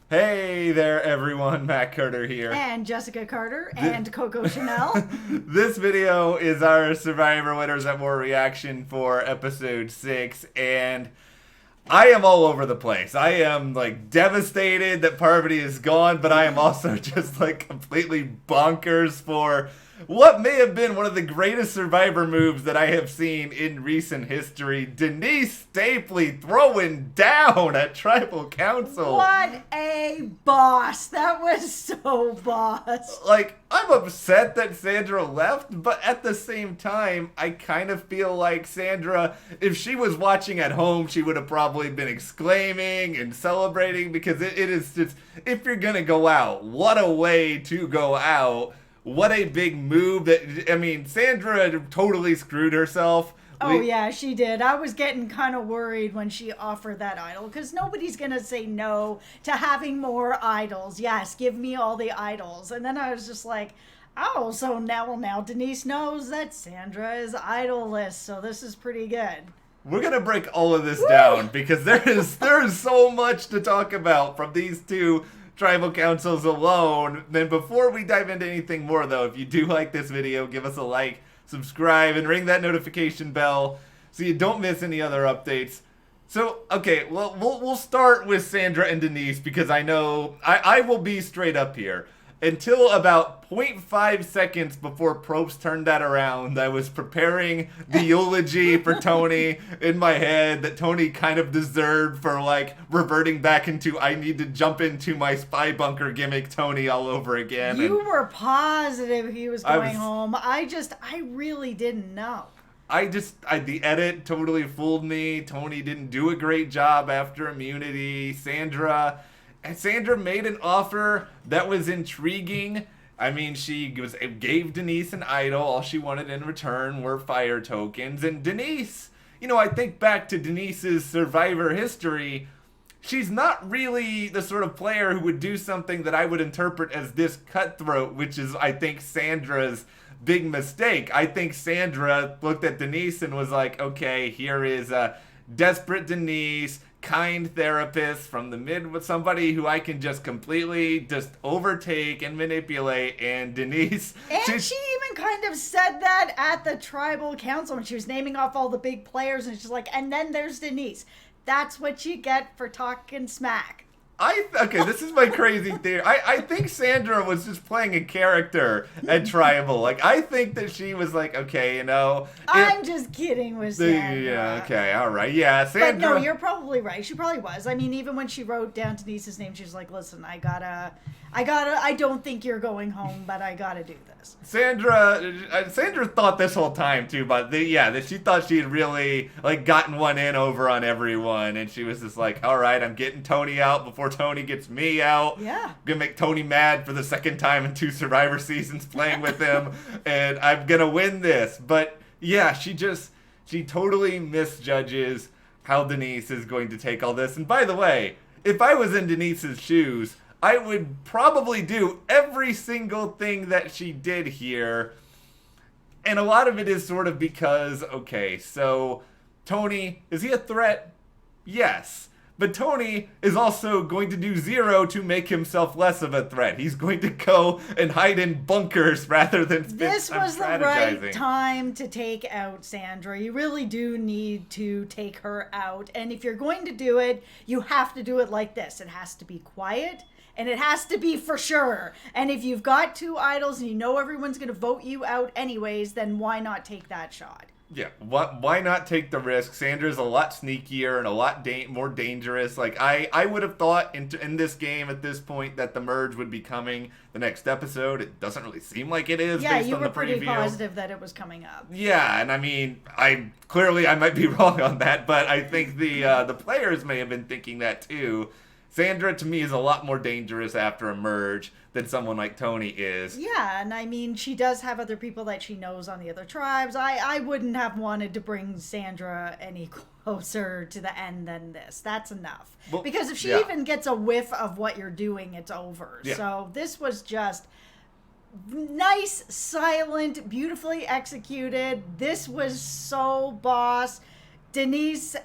Hey there, everyone. Matt Carter here. And Jessica Carter and Coco Chanel. This video is our Survivor Winners at War reaction for episode 6, and I am all over the place. I am like devastated that Parvati is gone, but I am also just like completely bonkers for what may have been one of the greatest Survivor moves that I have seen in recent history. Denise Stapley throwing down at Tribal Council. What a boss. That was so boss. Like, I'm upset that Sandra left, but at the same time, I kind of feel like Sandra, if she was watching at home, she would have probably been exclaiming and celebrating, because it is just, if you're gonna go out, what a way to go out. What a big move. That, I mean, Sandra totally screwed herself. Oh, yeah, she did. I was getting kind of worried when she offered that idol, because nobody's going to say no to having more idols. Yes, give me all the idols. And then I was just like, oh, so now Denise knows that Sandra is idol-less, so this is pretty good. We're gonna break all of this down because there is so much to talk about from these two tribal councils alone. Then before we dive into anything more though, if you do like this video, give us a like, subscribe, and ring that notification bell so you don't miss any other updates. So, okay, well, we'll start with Sandra and Denise, because I know I will be straight up here. Until about 0.5 seconds before Probst turned that around, I was preparing the eulogy for Tony in my head that Tony kind of deserved for, like, reverting back into I need to jump into my spy bunker gimmick Tony all over again. You were positive he was going home. I really didn't know. The edit totally fooled me. Tony didn't do a great job after immunity. Sandra made an offer that was intriguing. I mean, she gave Denise an idol. All she wanted in return were fire tokens. And Denise, you know, I think back to Denise's Survivor history. She's not really the sort of player who would do something that I would interpret as this cutthroat, which is, I think, Sandra's big mistake. I think Sandra looked at Denise and was like, okay, here is a desperate Denise, kind therapist from the mid, with somebody who I can just completely just overtake and manipulate. And Denise, and she even kind of said that at the tribal council when she was naming off all the big players, and she's like, and then there's Denise. That's what you get for talking smack. Okay, this is my crazy theory. I think Sandra was just playing a character at Tribal. Like, I think that she was like, okay, you know. I'm just kidding with Sandra. Yeah, okay, all right. Yeah, Sandra. But no, you're probably right. She probably was. I mean, even when she wrote down Denise's name, she was like, listen, I don't think you're going home, but I gotta do this. Sandra thought this whole time too, but that she thought she had really like gotten one in over on everyone, and she was just like, all right, I'm getting Tony out before Tony gets me out. Yeah. Gonna make Tony mad for the second time in 2 Survivor seasons playing with him, and I'm gonna win this. But yeah, she totally misjudges how Denise is going to take all this. And by the way, if I was in Denise's shoes, I would probably do every single thing that she did here. And a lot of it is sort of because, okay, so Tony, is he a threat? Yes. But Tony is also going to do 0 to make himself less of a threat. He's going to go and hide in bunkers rather than spend This time was the strategizing. right time to take out Sandra. You really do need to take her out. And if you're going to do it, you have to do it like this. It has to be quiet. And it has to be for sure. And if you've got 2 idols and you know everyone's going to vote you out anyways, then why not take that shot? Yeah, why not take the risk? Sandra's a lot sneakier and a lot more dangerous. Like, I would have thought in this game at this point that the merge would be coming the next episode. It doesn't really seem like it is based on the preview. Yeah, you were pretty positive that it was coming up. Yeah, and I mean, I might be wrong on that, but I think the players may have been thinking that too. Sandra, to me, is a lot more dangerous after a merge than someone like Tony is. Yeah, and I mean, she does have other people that she knows on the other tribes. I wouldn't have wanted to bring Sandra any closer to the end than this. That's enough. Well, because if she even gets a whiff of what you're doing, it's over. Yeah. So this was just nice, silent, beautifully executed. This was so boss. Denise...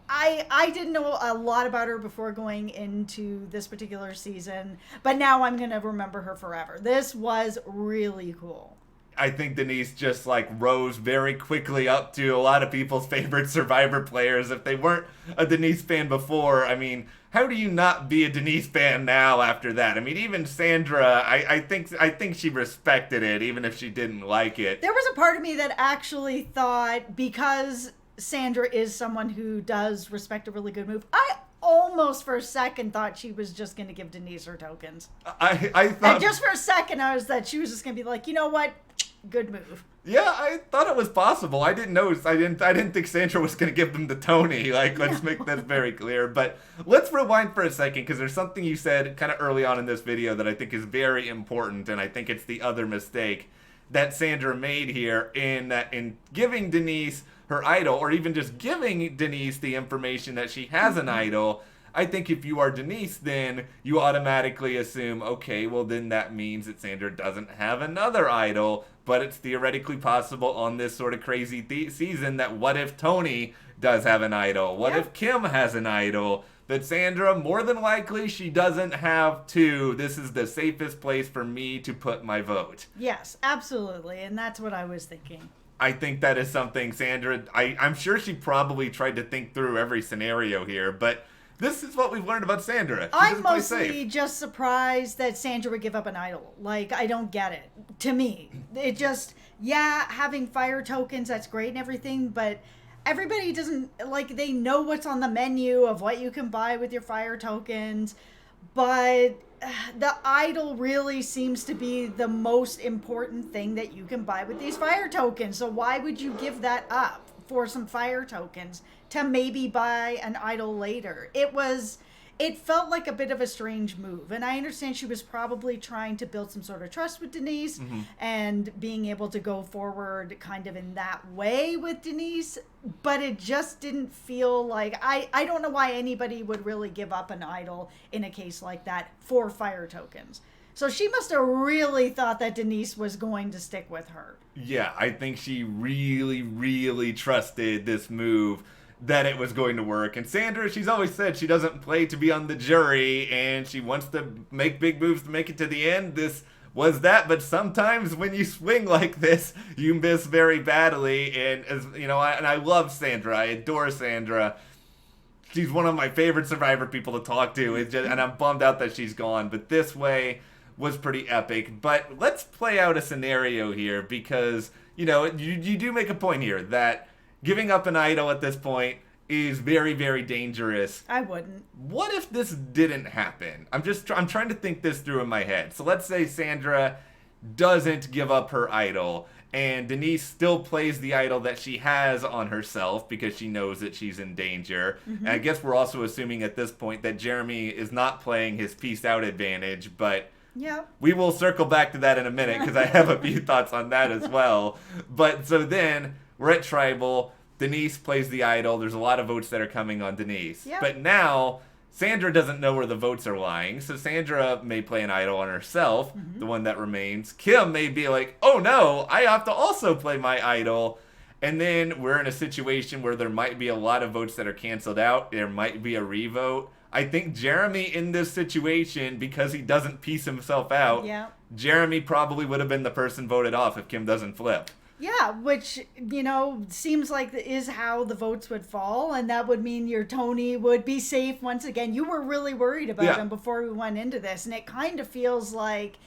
I didn't know a lot about her before going into this particular season, but now I'm going to remember her forever. This was really cool. I think Denise just like rose very quickly up to a lot of people's favorite Survivor players. If they weren't a Denise fan before, I mean, how do you not be a Denise fan now after that? I mean, even Sandra, I think she respected it, even if she didn't like it. There was a part of me that actually thought, because Sandra is someone who does respect a really good move, I almost for a second thought she was just going to give Denise her tokens. I thought... And just for a second, I was that she was just going to be like, you know what? Good move. Yeah, I thought it was possible. I didn't know. I didn't think Sandra was going to give them to Tony. Like, let's make that very clear. But let's rewind for a second, because there's something you said kind of early on in this video that I think is very important, and I think it's the other mistake that Sandra made here in giving Denise her idol, or even just giving Denise the information that she has an idol. I think if you are Denise, then you automatically assume, okay, well then that means that Sandra doesn't have another idol, but it's theoretically possible on this sort of crazy season that what if Tony does have an idol? What if Kim has an idol? That Sandra, more than likely, she doesn't have two. This is the safest place for me to put my vote. Yes, absolutely, and that's what I was thinking. I think that is something Sandra, I'm sure she probably tried to think through every scenario here, but this is what we've learned about Sandra. I'm mostly just surprised that Sandra would give up an idol. Like, I don't get it. To me, it just, having fire tokens, that's great and everything, but everybody doesn't, like, they know what's on the menu of what you can buy with your fire tokens, but the idol really seems to be the most important thing that you can buy with these fire tokens. So why would you give that up for some fire tokens to maybe buy an idol later? It felt like a bit of a strange move, and I understand she was probably trying to build some sort of trust with Denise and being able to go forward kind of in that way with Denise, but it just didn't feel like, I don't know why anybody would really give up an idol in a case like that for fire tokens. So she must have really thought that Denise was going to stick with her. Yeah, I think she really, really trusted this move, that it was going to work. And Sandra, she's always said she doesn't play to be on the jury, and she wants to make big moves to make it to the end. This was that, but sometimes when you swing like this, you miss very badly. And as you know, I love Sandra. I adore Sandra. She's one of my favorite Survivor people to talk to. And I'm bummed out that she's gone. But this way was pretty epic. But let's play out a scenario here, because you know you do make a point here that giving up an idol at this point is very, very dangerous. I wouldn't. What if this didn't happen? I'm trying to think this through in my head. So let's say Sandra doesn't give up her idol, and Denise still plays the idol that she has on herself because she knows that she's in danger. And I guess we're also assuming at this point that Jeremy is not playing his peace out advantage, but we will circle back to that in a minute, because I have a few thoughts on that as well. But so then we're at Tribal. Denise plays the idol. There's a lot of votes that are coming on Denise. But now, Sandra doesn't know where the votes are lying. So Sandra may play an idol on herself, the one that remains. Kim may be like, oh no, I have to also play my idol. And then we're in a situation where there might be a lot of votes that are canceled out. There might be a revote. I think Jeremy in this situation, because he doesn't piece himself out, Jeremy probably would have been the person voted off if Kim doesn't flip. Yeah, which, you know, seems like is how the votes would fall, and that would mean your Tony would be safe once again. You were really worried about him before we went into this, and it kind of feels like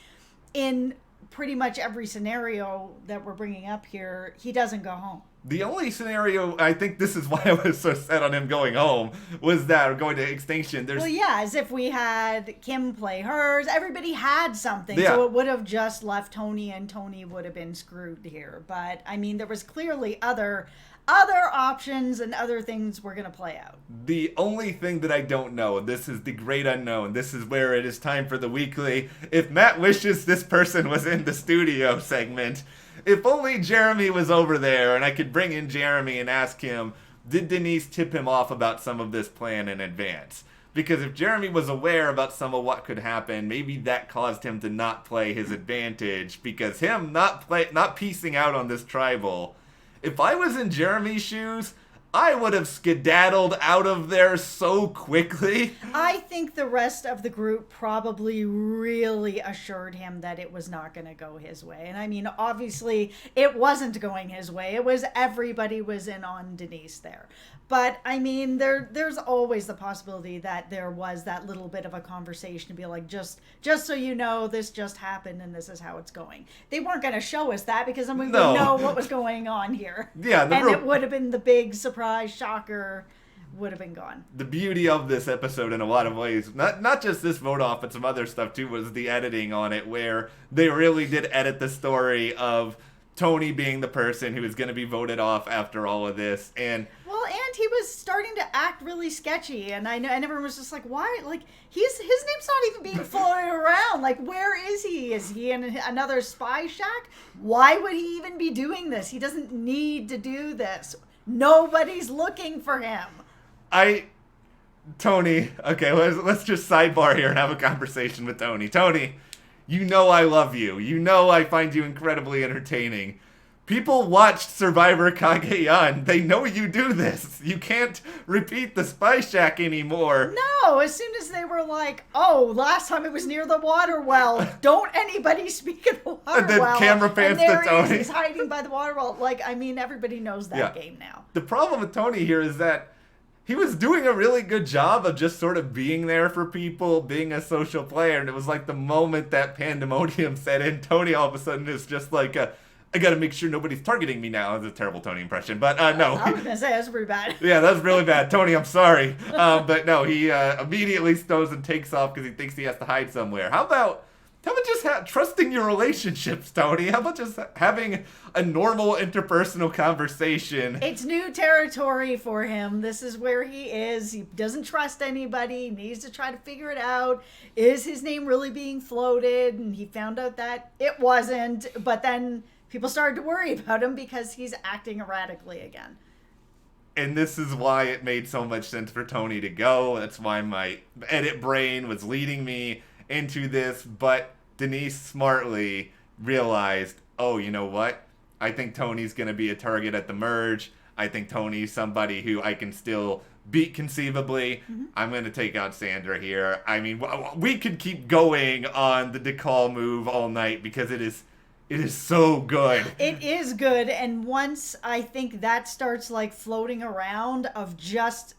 in pretty much every scenario that we're bringing up here, he doesn't go home. The only scenario, I think this is why I was so set on him going home, was that, or going to extinction. Well, as if we had Kim play hers, everybody had something, so it would have just left Tony, and Tony would have been screwed here. But, I mean, there was clearly other options and other things were going to play out. The only thing that I don't know, this is the great unknown, this is where it is time for the weekly, if Matt wishes this person was in the studio segment. If only Jeremy was over there and I could bring in Jeremy and ask him, did Denise tip him off about some of this plan in advance? Because if Jeremy was aware about some of what could happen, maybe that caused him to not play his advantage, because him not piecing out on this tribal. If I was in Jeremy's shoes, I would have skedaddled out of there so quickly. I think the rest of the group probably really assured him that it was not going to go his way. And I mean, obviously, it wasn't going his way. It was everybody was in on Denise there. But I mean, there's always the possibility that there was that little bit of a conversation to be like, just so you know, this just happened and this is how it's going. They weren't going to show us that because then we would know what was going on here. Yeah, it would have been the big surprise shocker. Would have been gone. The beauty of this episode in a lot of ways, not just this vote off, but some other stuff too, was the editing on it, where they really did edit the story of Tony being the person who is going to be voted off after all of this. And he was starting to act really sketchy, and everyone was just like, why? Like, his name's not even being floated around. Like, where is he? Is he in another spy shack? Why would he even be doing this? He doesn't need to do this. Nobody's looking for him. Tony, okay, let's just sidebar here and have a conversation with Tony. Tony, you know I love you. You know I find you incredibly entertaining. People watched Survivor Cagayan. They know you do this. You can't repeat the spy shack anymore. No, as soon as they were like, oh, last time it was near the water well. Don't anybody speak of the water well. And then camera pans to Tony. He's hiding by the water well. Like, I mean, everybody knows that game now. The problem with Tony here is that he was doing a really good job of just sort of being there for people, being a social player. And it was like the moment that pandemonium set in, Tony all of a sudden is just like I gotta make sure nobody's targeting me now. That's a terrible Tony impression, but no. I was gonna say, that's pretty bad. Yeah, that's really bad. Tony, I'm sorry. But no, he immediately stows and takes off because he thinks he has to hide somewhere. How about just trusting your relationships, Tony? How about just having a normal interpersonal conversation? It's new territory for him. This is where he is. He doesn't trust anybody. He needs to try to figure it out. Is his name really being floated? And he found out that it wasn't. But then people started to worry about him because he's acting erratically again. And this is why it made so much sense for Tony to go. That's why my edit brain was leading me into this. But Denise smartly realized, oh, you know what? I think Tony's going to be a target at the merge. I think Tony's somebody who I can still beat conceivably. Mm-hmm. I'm going to take out Sandra here. I mean, we could keep going on the DAKAL move all night because it is so good. It is good, and once I think that starts like floating around of just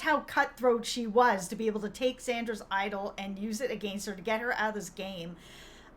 how cutthroat she was to be able to take Sandra's idol and use it against her to get her out of this game,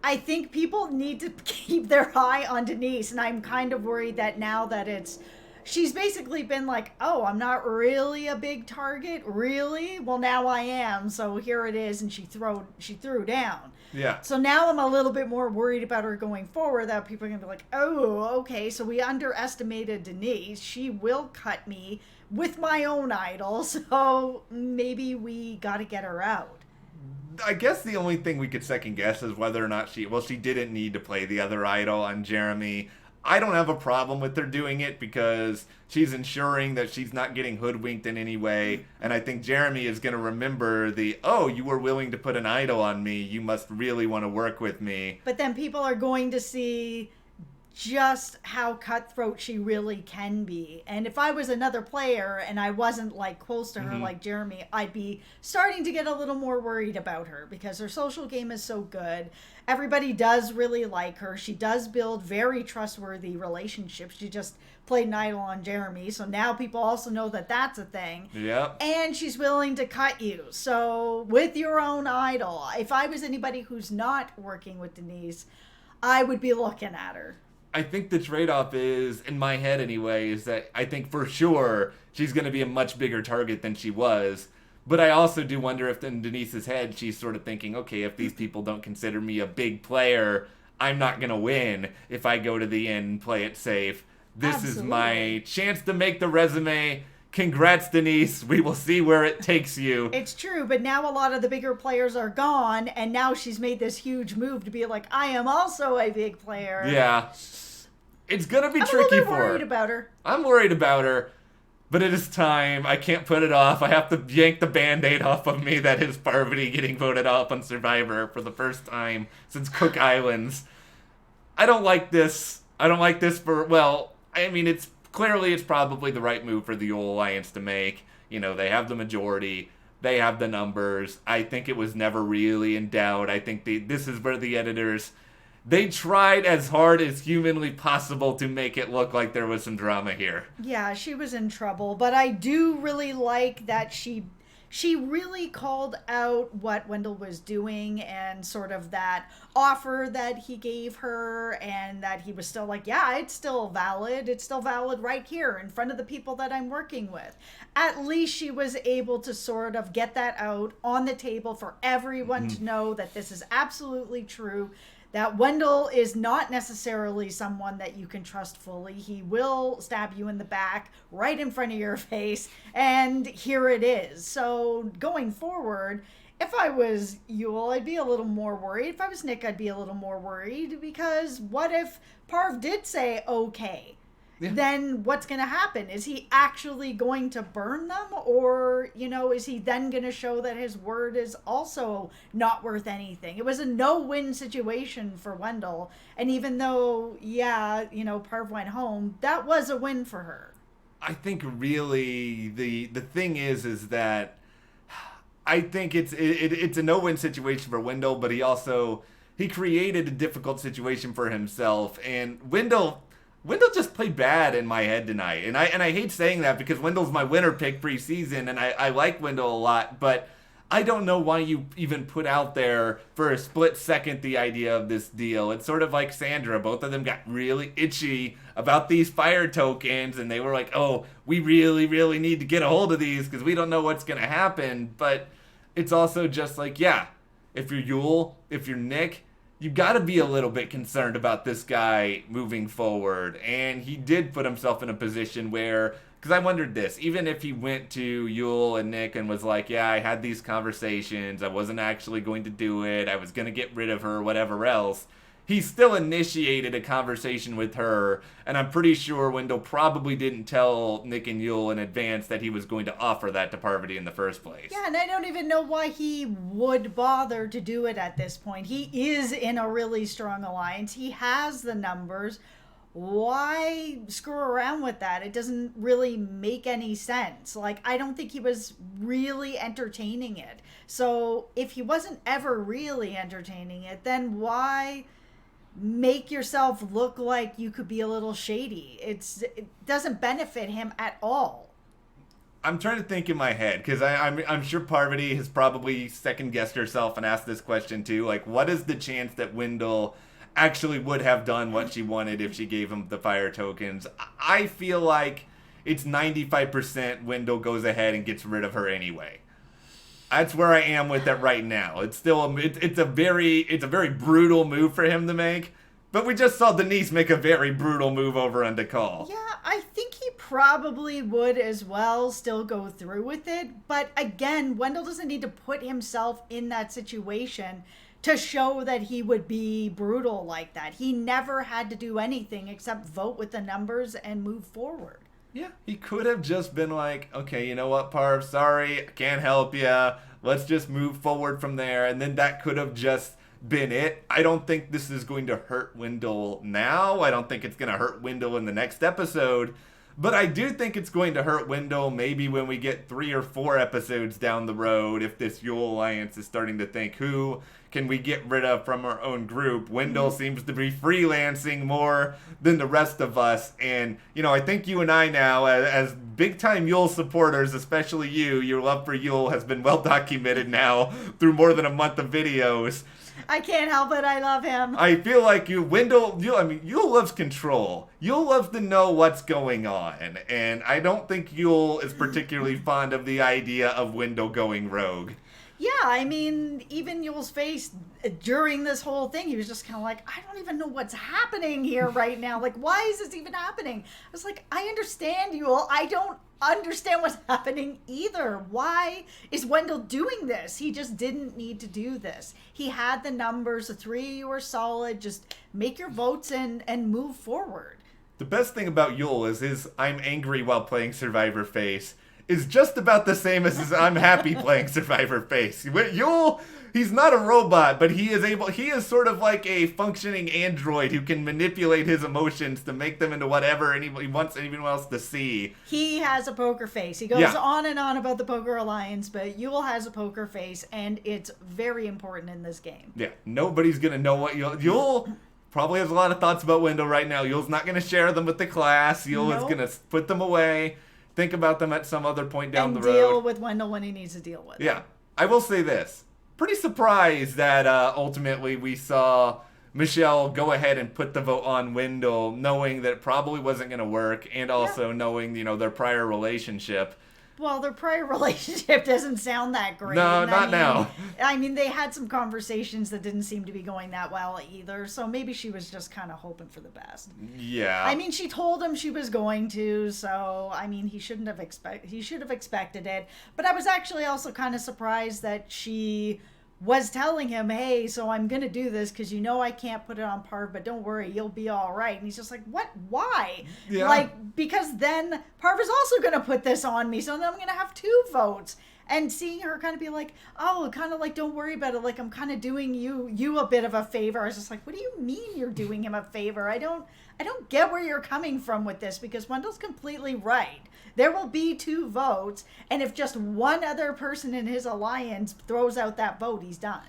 I think people need to keep their eye on Denise, and I'm kind of worried that now that she's basically been like, oh, I'm not really a big target, really? Well, now I am, so here it is, and she threw down. Yeah. So now I'm a little bit more worried about her going forward, that people are going to be like, oh, okay, so we underestimated Denise. She will cut me with my own idol, so maybe we got to get her out. I guess the only thing we could second guess is whether or not she didn't need to play the other idol on Jeremy. I don't have a problem with her doing it because she's ensuring that she's not getting hoodwinked in any way. And I think Jeremy is going to remember you were willing to put an idol on me. You must really want to work with me. But then people are going to see just how cutthroat she really can be. And if I was another player and I wasn't like close to her like Jeremy, I'd be starting to get a little more worried about her because her social game is so good. Everybody does really like her. She does build very trustworthy relationships. She just played an idol on Jeremy, so now people also know that that's a thing. Yeah. And she's willing to cut you. So with your own idol, if I was anybody who's not working with Denise, I would be looking at her. I think the trade-off is, in my head anyway, is that I think for sure she's going to be a much bigger target than she was. But I also do wonder if in Denise's head she's sort of thinking, okay, if these people don't consider me a big player, I'm not going to win if I go to the end and play it safe. This is my chance to make the resume. Congrats, Denise. We will see where it takes you. It's true, but now a lot of the bigger players are gone, and now she's made this huge move to be like, I am also a big player. Yeah. It's going to be tricky for her. I'm a little bit worried about her. I'm worried about her, but it is time. I can't put it off. I have to yank the Band-Aid off of me that is Parvati getting voted off on Survivor for the first time since Cook Islands. I don't like this. I don't like this it's clearly it's probably the right move for the Yule Alliance to make. You know, they have the majority. They have the numbers. I think it was never really in doubt. I think this is where the editors, they tried as hard as humanly possible to make it look like there was some drama here. Yeah, she was in trouble, but I do really like that she really called out what Wendell was doing and sort of that offer that he gave her, and that he was still like, yeah, it's still valid. It's still valid right here in front of the people that I'm working with. At least she was able to sort of get that out on the table for everyone to know that this is absolutely true. That Wendell is not necessarily someone that you can trust fully. He will stab you in the back right in front of your face, and here it is. So going forward, if I was Yule, I'd be a little more worried. If I was Nick, I'd be a little more worried, because what if Parv did say okay? Yeah. Then what's going to happen? Is he actually going to burn them? Or, you know, is he then going to show that his word is also not worth anything? It was a no-win situation for Wendell. And even though, yeah, you know, Parv went home, that was a win for her. I think really the thing is that I think it's a no-win situation for Wendell, but he created a difficult situation for himself. And Wendell just played bad in my head tonight. And I hate saying that because Wendell's my winner pick preseason, and I like Wendell a lot, but I don't know why you even put out there for a split second the idea of this deal. It's sort of like Sandra. Both of them got really itchy about these fire tokens, and they were like, oh, we really, really need to get a hold of these because we don't know what's going to happen. But it's also just like, yeah, if you're Yule, if you're Nick, you got to be a little bit concerned about this guy moving forward. And he did put himself in a position where, because I wondered this, even if he went to Yule and Nick and was like, yeah, I had these conversations, I wasn't actually going to do it, I was going to get rid of her, whatever else, he still initiated a conversation with her. And I'm pretty sure Wendell probably didn't tell Nick and Yule in advance that he was going to offer that to Parvati in the first place. Yeah, and I don't even know why he would bother to do it at this point. He is in a really strong alliance. He has the numbers. Why screw around with that? It doesn't really make any sense. Like, I don't think he was really entertaining it. So if he wasn't ever really entertaining it, then why make yourself look like you could be a little shady? It doesn't benefit him at all. I'm trying to think in my head, because I'm sure Parvati has probably second-guessed herself and asked this question too. Like, what is the chance that Wendell actually would have done what she wanted if she gave him the fire tokens? I feel like it's 95% Wendell goes ahead and gets rid of her anyway. That's where I am with it right now. It's still it's a very brutal move for him to make. But we just saw Denise make a very brutal move over on DAKAL. Yeah, I think he probably would as well still go through with it. But again, Wendell doesn't need to put himself in that situation to show that he would be brutal like that. He never had to do anything except vote with the numbers and move forward. Yeah, he could have just been like, okay, you know what, Parv, sorry, I can't help you. Let's just move forward from there. And then that could have just been it. I don't think this is going to hurt Wendell now. I don't think it's going to hurt Wendell in the next episode. But I do think it's going to hurt Wendell maybe when we get 3 or 4 episodes down the road, if this Yule Alliance is starting to think, who can we get rid of from our own group? Wendell seems to be freelancing more than the rest of us. And, you know, I think you and I now, as big-time Yule supporters, especially you, your love for Yule has been well documented now through more than a month of videos. I can't help it. I love him. I feel like Yule loves control. Yule loves to know what's going on. And I don't think Yule is particularly fond of the idea of Wendell going rogue. Yeah, I mean, even Yule's face during this whole thing, he was just kind of like, I don't even know what's happening here right now. Like, why is this even happening? I was like, I understand, Yule. I don't understand what's happening either. Why is Wendell doing this? He just didn't need to do this. He had the numbers, the 3 were solid. Just make your votes and move forward. The best thing about Yule is his I'm angry while playing Survivor face is just about the same as his I'm happy playing Survivor face. Yule he's not a robot, but he is sort of like a functioning android who can manipulate his emotions to make them into whatever he wants anyone else to see. He has a poker face. He goes on and on about the Poker Alliance, but Yule has a poker face, and it's very important in this game. Yeah, nobody's going to know what Yule probably has a lot of thoughts about Wendell right now. Yule's not going to share them with the class. Yule is going to put them away, think about them at some other point down the road. And deal with Wendell when he needs to deal with it. Yeah. I will say this. Pretty surprised that ultimately we saw Michelle go ahead and put the vote on Wendell, knowing that it probably wasn't going to work, and also knowing, their prior relationship. Well, their prior relationship doesn't sound that great. No, not now. I mean, they had some conversations that didn't seem to be going that well either, so maybe she was just kind of hoping for the best. Yeah. I mean, she told him she was going to, so, I mean, he should have expected it. But I was actually also kind of surprised that she was telling him, hey, so I'm going to do this because I can't put it on Parv, but don't worry, you'll be all right. And he's just like, what? Why? Yeah. Because then Parv is also going to put this on me, so then I'm going to have 2 votes. And seeing her kind of be like, oh, kind of like, don't worry about it. Like, I'm kind of doing you a bit of a favor. I was just like, what do you mean you're doing him a favor? I don't get where you're coming from with this, because Wendell's completely right. There will be 2 votes, and if just one other person in his alliance throws out that vote, he's done.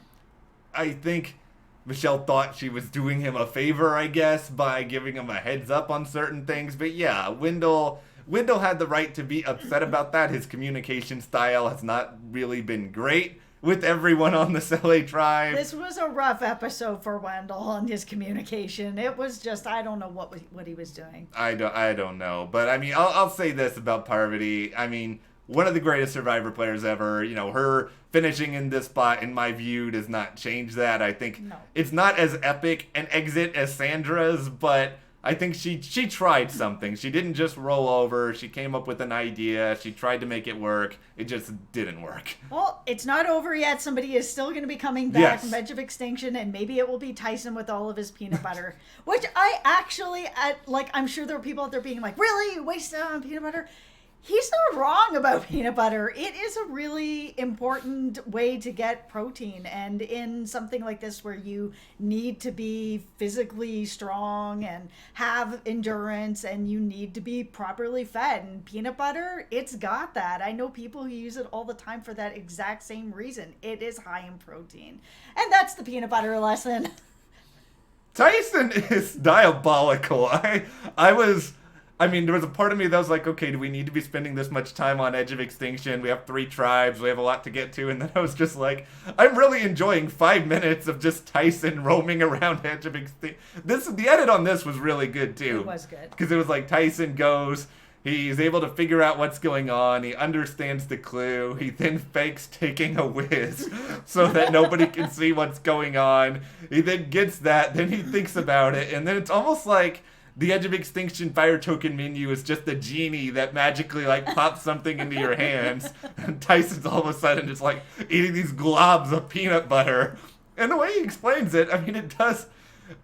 I think Michelle thought she was doing him a favor, I guess, by giving him a heads up on certain things. But yeah, Wendell had the right to be upset about that. His communication style has not really been great with everyone on the SELE tribe. This was a rough episode for Wendell on his communication. It was just, I don't know what he was doing. I don't know. But I mean, I'll say this about Parvati. I mean, one of the greatest Survivor players ever. Her finishing in this spot, in my view, does not change that. I think it's not as epic an exit as Sandra's, but I think she tried something. She didn't just roll over. She came up with an idea. She tried to make it work. It just didn't work. Well, it's not over yet. Somebody is still going to be coming back from Edge of Extinction, and maybe it will be Tyson with all of his peanut butter. Which I actually, I'm sure there are people out there being like, really? You wasted it on peanut butter? He's not wrong about peanut butter. It is a really important way to get protein. And in something like this where you need to be physically strong and have endurance and you need to be properly fed, and peanut butter, it's got that. I know people who use it all the time for that exact same reason. It is high in protein. And that's the peanut butter lesson. Tyson is diabolical. I mean, there was a part of me that was like, okay, do we need to be spending this much time on Edge of Extinction? We have 3 tribes. We have a lot to get to. And then I was just like, I'm really enjoying 5 minutes of just Tyson roaming around Edge of Extinction. The edit on this was really good, too. It was good. Because it was like Tyson goes, he's able to figure out what's going on. He understands the clue. He then fakes taking a whiz so that nobody can see what's going on. He then gets that. Then he thinks about it. And then it's almost like the Edge of Extinction fire token menu is just a genie that magically pops something into your hands. And Tyson's all of a sudden just eating these globs of peanut butter. And the way he explains it, I mean, it does.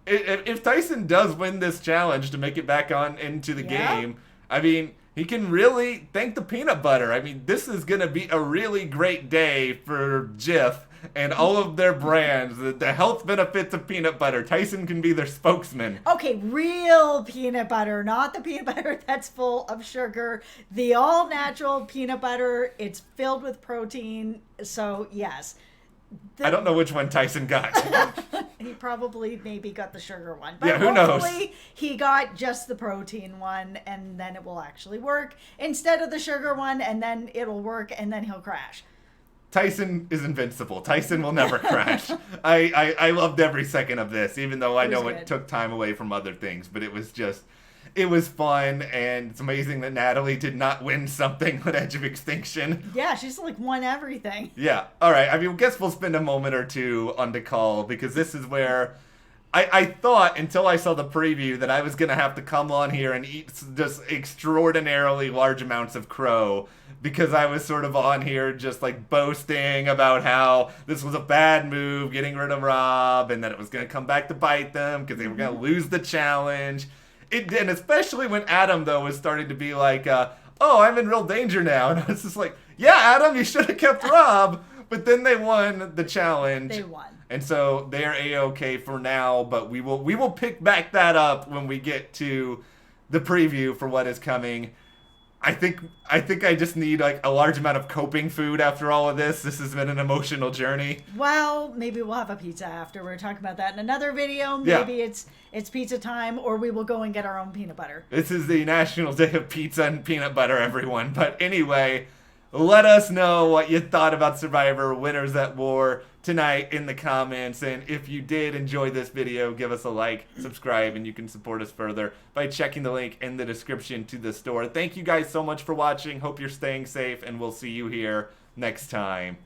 If Tyson does win this challenge to make it back on into the game, I mean, he can really thank the peanut butter. I mean, this is going to be a really great day for Jif and all of their brands, the health benefits of peanut butter. Tyson can be their spokesman. Okay, real peanut butter, not the peanut butter that's full of sugar. The all-natural peanut butter, it's filled with protein, so yes. I don't know which one Tyson got. He probably maybe got the sugar one. But yeah, who knows? Hopefully he got just the protein one, and then it will actually work instead of the sugar one, and then it'll work, and then he'll crash. Tyson is invincible. Tyson will never crash. I loved every second of this, even though I know it took time away from other things. But it was fun, and it's amazing that Natalie did not win something on Edge of Extinction. Yeah, she's won everything. Yeah. All right. I mean, I guess we'll spend a moment or two on DAKAL, because this is where I thought, until I saw the preview, that I was going to have to come on here and eat just extraordinarily large amounts of crow, because I was sort of on here just boasting about how this was a bad move, getting rid of Rob, and that it was going to come back to bite them because they were going to lose the challenge. It did, and especially when Adam, though, was starting to be like, oh, I'm in real danger now. And I was just like, yeah, Adam, you should have kept Rob. But then they won the challenge. They won. And so they're A-okay for now, but we will pick back that up when we get to the preview for what is coming. I think I just need like a large amount of coping food after all of this. This has been an emotional journey. Well, maybe we'll have a pizza after. We're talking about that in another video. Maybe it's pizza time, or we will go and get our own peanut butter. This is the National Day of Pizza and Peanut Butter, everyone. But anyway, let us know what you thought about Survivor Winners at War tonight in the comments. And if you did enjoy this video, give us a like, subscribe, and you can support us further by checking the link in the description to the store. Thank you guys so much for watching. Hope you're staying safe, and we'll see you here next time.